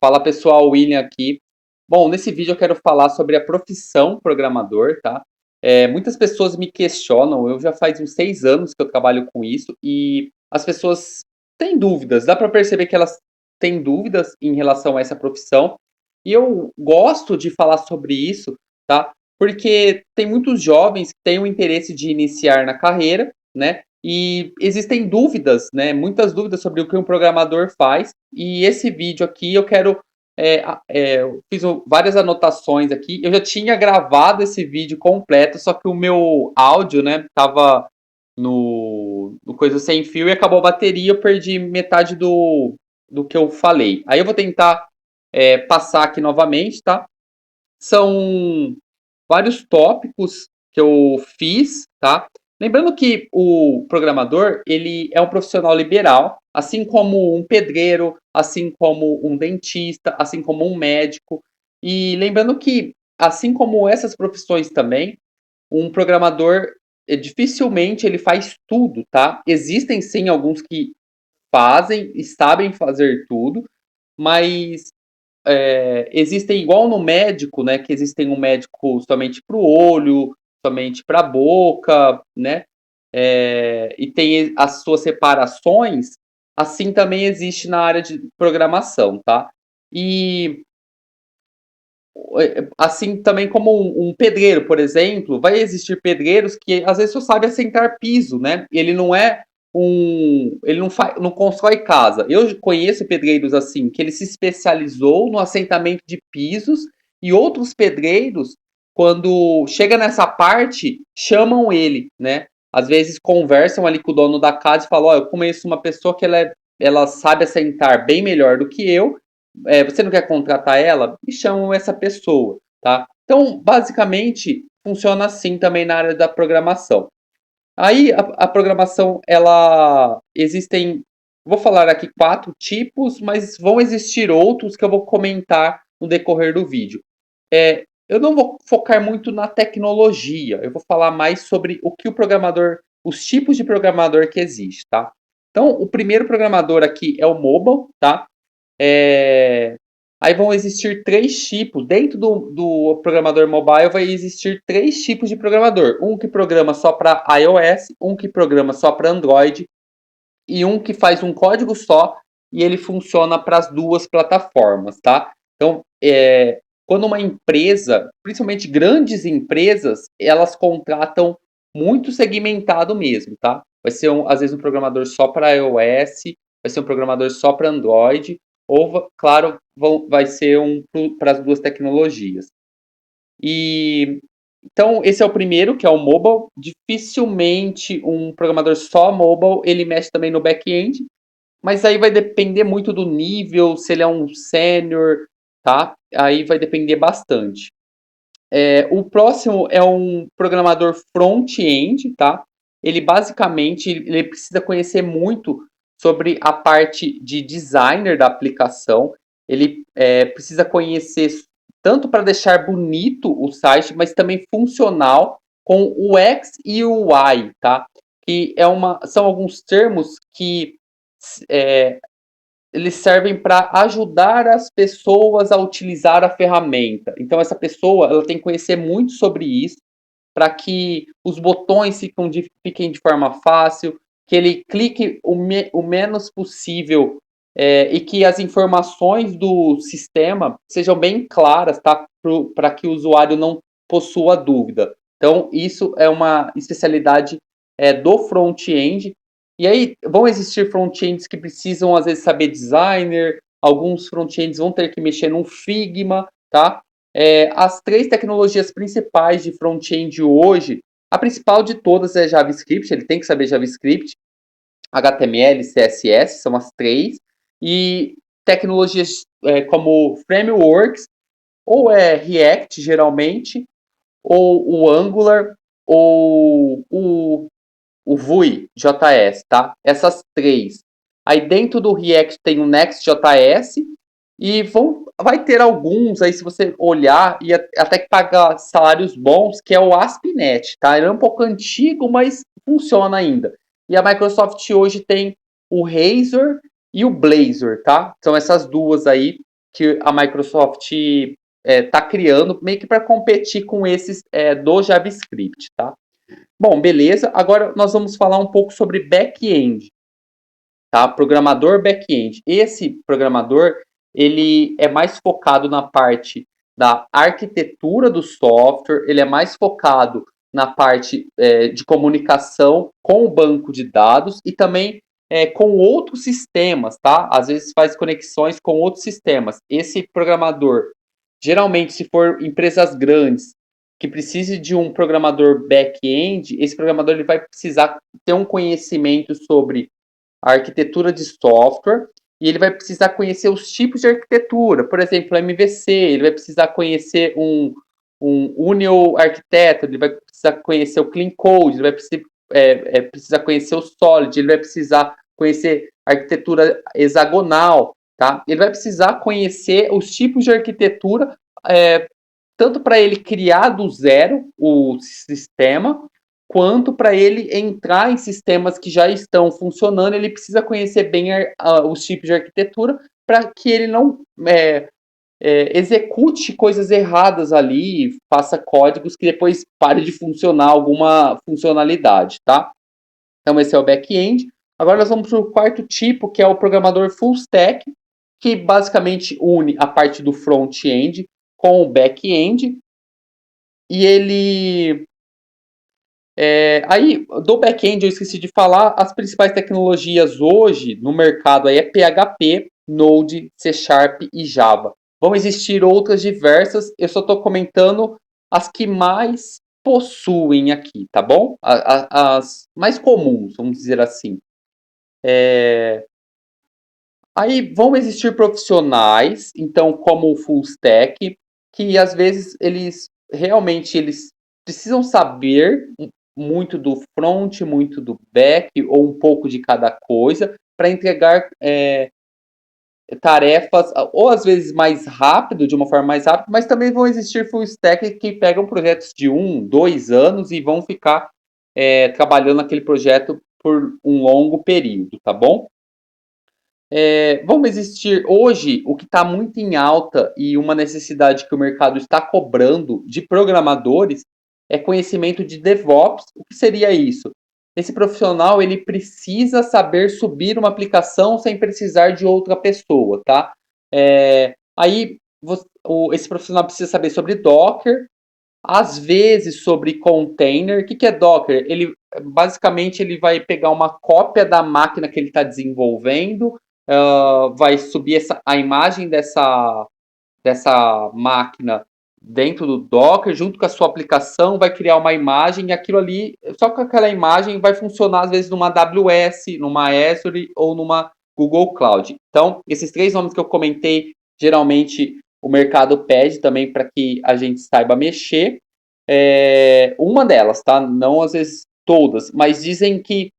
Fala pessoal, William aqui. Bom, nesse vídeo eu quero falar sobre a profissão programador, tá? Muitas pessoas me questionam, eu já faz uns 6 anos que eu trabalho com isso e as pessoas têm dúvidas, dá para perceber que elas têm dúvidas em relação a essa profissão e eu gosto de falar sobre isso, tá? Porque tem muitos jovens que têm o interesse de iniciar na carreira, né? E existem dúvidas, né? Muitas dúvidas sobre o que um programador faz. E esse vídeo aqui eu quero. Eu fiz várias anotações aqui. Eu já tinha gravado esse vídeo completo, só que o meu áudio, né, tava no coisa sem fio e acabou a bateria. Eu perdi metade do que eu falei. Aí eu vou tentar passar aqui novamente, tá? São vários tópicos que eu fiz, tá? Lembrando que o programador, ele é um profissional liberal, assim como um pedreiro, assim como um dentista, assim como um médico. E lembrando que, assim como essas profissões também, um programador dificilmente ele faz tudo, tá? Existem sim alguns que fazem e sabem fazer tudo, mas existem igual no médico, né? Que existem um médico somente para o olho, somente para a boca, né? E tem as suas separações, assim também existe na área de programação, tá? E assim também como um pedreiro, por exemplo, vai existir pedreiros que às vezes só sabe assentar piso, né? Ele não é ele não constrói casa. Eu conheço pedreiros assim, que ele se especializou no assentamento de pisos e outros pedreiros, quando chega nessa parte, chamam ele, né? Às vezes conversam ali com o dono da casa e falam, ó, eu conheço uma pessoa que ela sabe assentar bem melhor do que eu, você não quer contratar ela? Me chamam essa pessoa, tá? Então, basicamente, funciona assim também na área da programação. Aí, a programação, ela existem, vou falar aqui 4 tipos, mas vão existir outros que eu vou comentar no decorrer do vídeo. Eu não vou focar muito na tecnologia, eu vou falar mais sobre o que o programador, os tipos de programador que existe, tá? Então, o primeiro programador aqui é o mobile, tá? É, Aí vão existir 3 tipos. Dentro do programador mobile vai existir 3 tipos de programador. Um que programa só para iOS, um que programa só para Android e um que faz um código só e ele funciona para as duas plataformas, tá? Então, quando uma empresa, principalmente grandes empresas, elas contratam muito segmentado mesmo, tá? Vai ser, às vezes, um programador só para iOS, vai ser um programador só para Android, ou, claro, vai ser um para as duas tecnologias. E então, esse é o primeiro, que é o mobile. Dificilmente um programador só mobile, ele mexe também no back-end, mas aí vai depender muito do nível, se ele é um sênior, tá? Aí vai depender bastante. O próximo é um programador front-end, tá? Ele basicamente ele precisa conhecer muito sobre a parte de designer da aplicação. Ele precisa conhecer tanto para deixar bonito o site, mas também funcional com o X e o Y, tá? Que são alguns termos que é, eles servem para ajudar as pessoas a utilizar a ferramenta. Então essa pessoa ela tem que conhecer muito sobre isso para que os botões fiquem de forma fácil, que ele clique o menos possível e que as informações do sistema sejam bem claras, tá? Para que o usuário não possua dúvida. Então isso é uma especialidade do front-end. E aí vão existir front-ends que precisam às vezes saber designer, alguns front-ends vão ter que mexer num Figma, tá? As 3 tecnologias principais de front-end hoje, a principal de todas é JavaScript, ele tem que saber JavaScript, HTML, CSS, são as 3, e tecnologias como frameworks, ou React geralmente, ou o Angular, ou o Vue.js, tá? Essas 3. Aí dentro do React tem o Next.js e vai ter alguns aí, se você olhar, e até que paga salários bons, que é o ASP.NET, tá? Ele é um pouco antigo, mas funciona ainda. E a Microsoft hoje tem o Razor e o Blazor, tá? São essas duas aí. que a Microsoft está criando, meio que para competir com esses do JavaScript, tá? Bom, beleza. Agora nós vamos falar um pouco sobre back-end, tá? Programador back-end. Esse programador, ele é mais focado na parte da arquitetura do software, ele é mais focado na parte de comunicação com o banco de dados e também com outros sistemas, tá? Às vezes faz conexões com outros sistemas. Esse programador, geralmente, se for empresas grandes, que precise de um programador back-end, esse programador ele vai precisar ter um conhecimento sobre a arquitetura de software e ele vai precisar conhecer os tipos de arquitetura, por exemplo, MVC, ele vai precisar conhecer um Union Architecture, ele vai precisar conhecer o Clean Code, ele vai precisar conhecer o Solid, ele vai precisar conhecer arquitetura hexagonal, tá? Ele vai precisar conhecer os tipos de arquitetura, tanto para ele criar do zero o sistema, quanto para ele entrar em sistemas que já estão funcionando, ele precisa conhecer bem os tipos de arquitetura para que ele não execute coisas erradas ali, faça códigos que depois pare de funcionar alguma funcionalidade, tá? Então esse é o back-end. Agora nós vamos para o quarto tipo, que é o programador full stack, que basicamente une a parte do front-end com o back-end. E ele aí, do back-end, eu esqueci de falar, as principais tecnologias hoje no mercado aí é PHP, Node, C Sharp e Java. Vão existir outras diversas, eu só estou comentando as que mais possuem aqui, tá bom? As mais comuns, vamos dizer assim. Aí vão existir profissionais, então, como o full stack, que às vezes eles precisam saber muito do front, muito do back, ou um pouco de cada coisa, para entregar tarefas, ou às vezes mais rápido, de uma forma mais rápida, mas também vão existir full stack que pegam projetos de 1, 2 anos e vão ficar trabalhando naquele projeto por um longo período, tá bom? Vamos existir hoje, o que está muito em alta e uma necessidade que o mercado está cobrando de programadores é conhecimento de DevOps. O que seria isso? Esse profissional ele precisa saber subir uma aplicação sem precisar de outra pessoa, tá? Aí esse profissional precisa saber sobre Docker, às vezes sobre container. O que é Docker? Ele basicamente ele vai pegar uma cópia da máquina que ele está desenvolvendo, vai subir a imagem dessa máquina dentro do Docker, junto com a sua aplicação, vai criar uma imagem e aquilo ali, só com aquela imagem vai funcionar às vezes numa AWS, numa Azure ou numa Google Cloud. Então, esses três nomes que eu comentei, geralmente o mercado pede também para que a gente saiba mexer. Uma delas, tá? Não às vezes todas, mas dizem que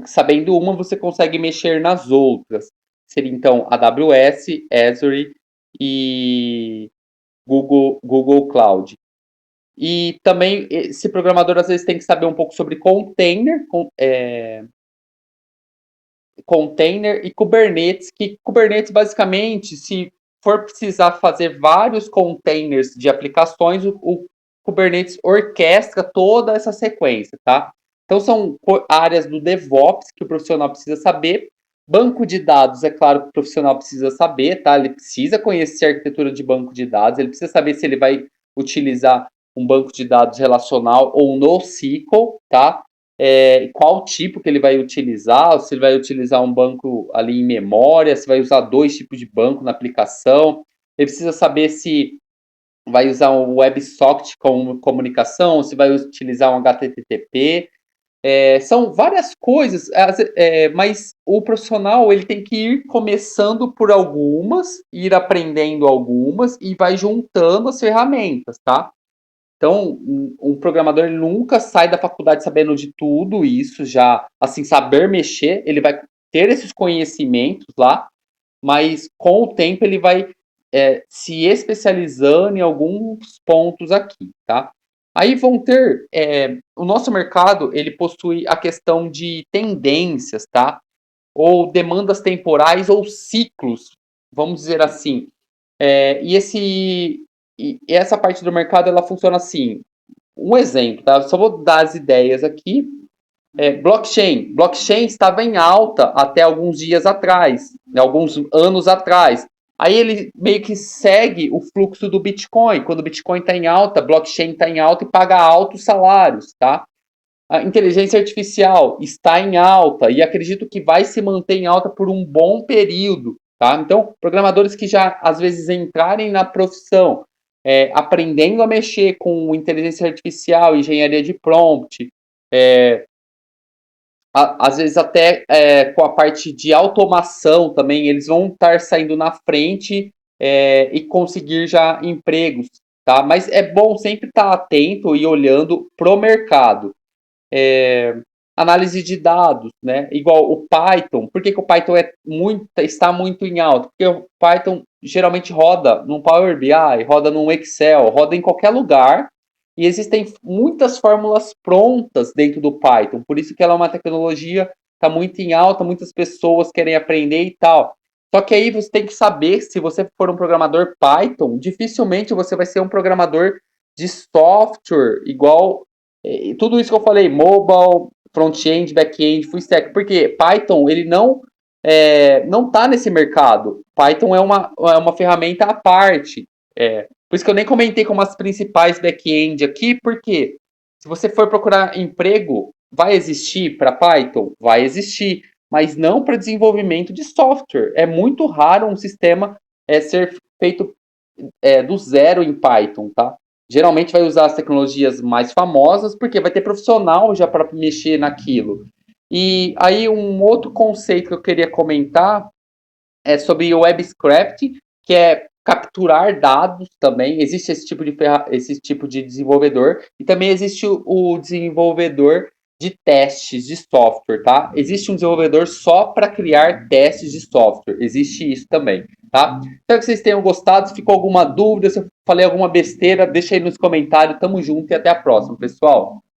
sabendo uma, você consegue mexer nas outras. Seria então AWS, Azure e Google Cloud. E também esse programador às vezes tem que saber um pouco sobre container e Kubernetes, que Kubernetes basicamente, se for precisar fazer vários containers de aplicações, o Kubernetes orquestra toda essa sequência, tá? Então são áreas do DevOps que o profissional precisa saber. Banco de dados, é claro que o profissional precisa saber, tá? Ele precisa conhecer a arquitetura de banco de dados, ele precisa saber se ele vai utilizar um banco de dados relacional ou NoSQL, tá? Qual tipo que ele vai utilizar, se ele vai utilizar um banco ali em memória, se vai usar dois tipos de banco na aplicação. Ele precisa saber se vai usar um WebSocket como comunicação, se vai utilizar um HTTP. São várias coisas, mas o profissional ele tem que ir começando por algumas, ir aprendendo algumas e vai juntando as ferramentas, tá? Então, um programador ele nunca sai da faculdade sabendo de tudo isso, já, assim, saber mexer, ele vai ter esses conhecimentos lá, mas com o tempo ele vai se especializando em alguns pontos aqui, tá? Aí vão ter, o nosso mercado, ele possui a questão de tendências, tá? Ou demandas temporais ou ciclos, vamos dizer assim. E essa parte do mercado ela funciona assim. Um exemplo, tá? Só vou dar as ideias aqui. Blockchain. Blockchain estava em alta até alguns dias atrás, né, alguns anos atrás. Aí ele meio que segue o fluxo do Bitcoin. Quando o Bitcoin está em alta, blockchain está em alta e paga altos salários, tá? A inteligência artificial está em alta e acredito que vai se manter em alta por um bom período, tá? Então, programadores que já às vezes entrarem na profissão, aprendendo a mexer com inteligência artificial, engenharia de prompt, às vezes até com a parte de automação também, eles vão estar saindo na frente e conseguir já empregos, tá? Mas é bom sempre estar atento e olhando pro mercado. Análise de dados, né? Igual o Python. Por que o Python está muito em alta? Porque o Python geralmente roda no Power BI, roda no Excel, roda em qualquer lugar. E existem muitas fórmulas prontas dentro do Python. Por isso que ela é uma tecnologia está muito em alta, muitas pessoas querem aprender e tal. Só que aí você tem que saber, se você for um programador Python, dificilmente você vai ser um programador de software igual tudo isso que eu falei, mobile, front-end, back-end, full stack, porque Python, ele não tá nesse mercado. Python é uma ferramenta à parte. Por isso que eu nem comentei como as principais back-end aqui, porque se você for procurar emprego, vai existir para Python? Vai existir, mas não para desenvolvimento de software. É muito raro um sistema ser feito do zero em Python, tá? Geralmente vai usar as tecnologias mais famosas, porque vai ter profissional já para mexer naquilo. E aí um outro conceito que eu queria comentar é sobre o web scrapping, que é capturar dados também. Existe esse tipo de desenvolvedor e também existe o desenvolvedor de testes de software, tá? Existe um desenvolvedor só para criar testes de software. Existe isso também, tá? Espero que vocês tenham gostado. Se ficou alguma dúvida, se eu falei alguma besteira, deixa aí nos comentários. Tamo junto e até a próxima, pessoal.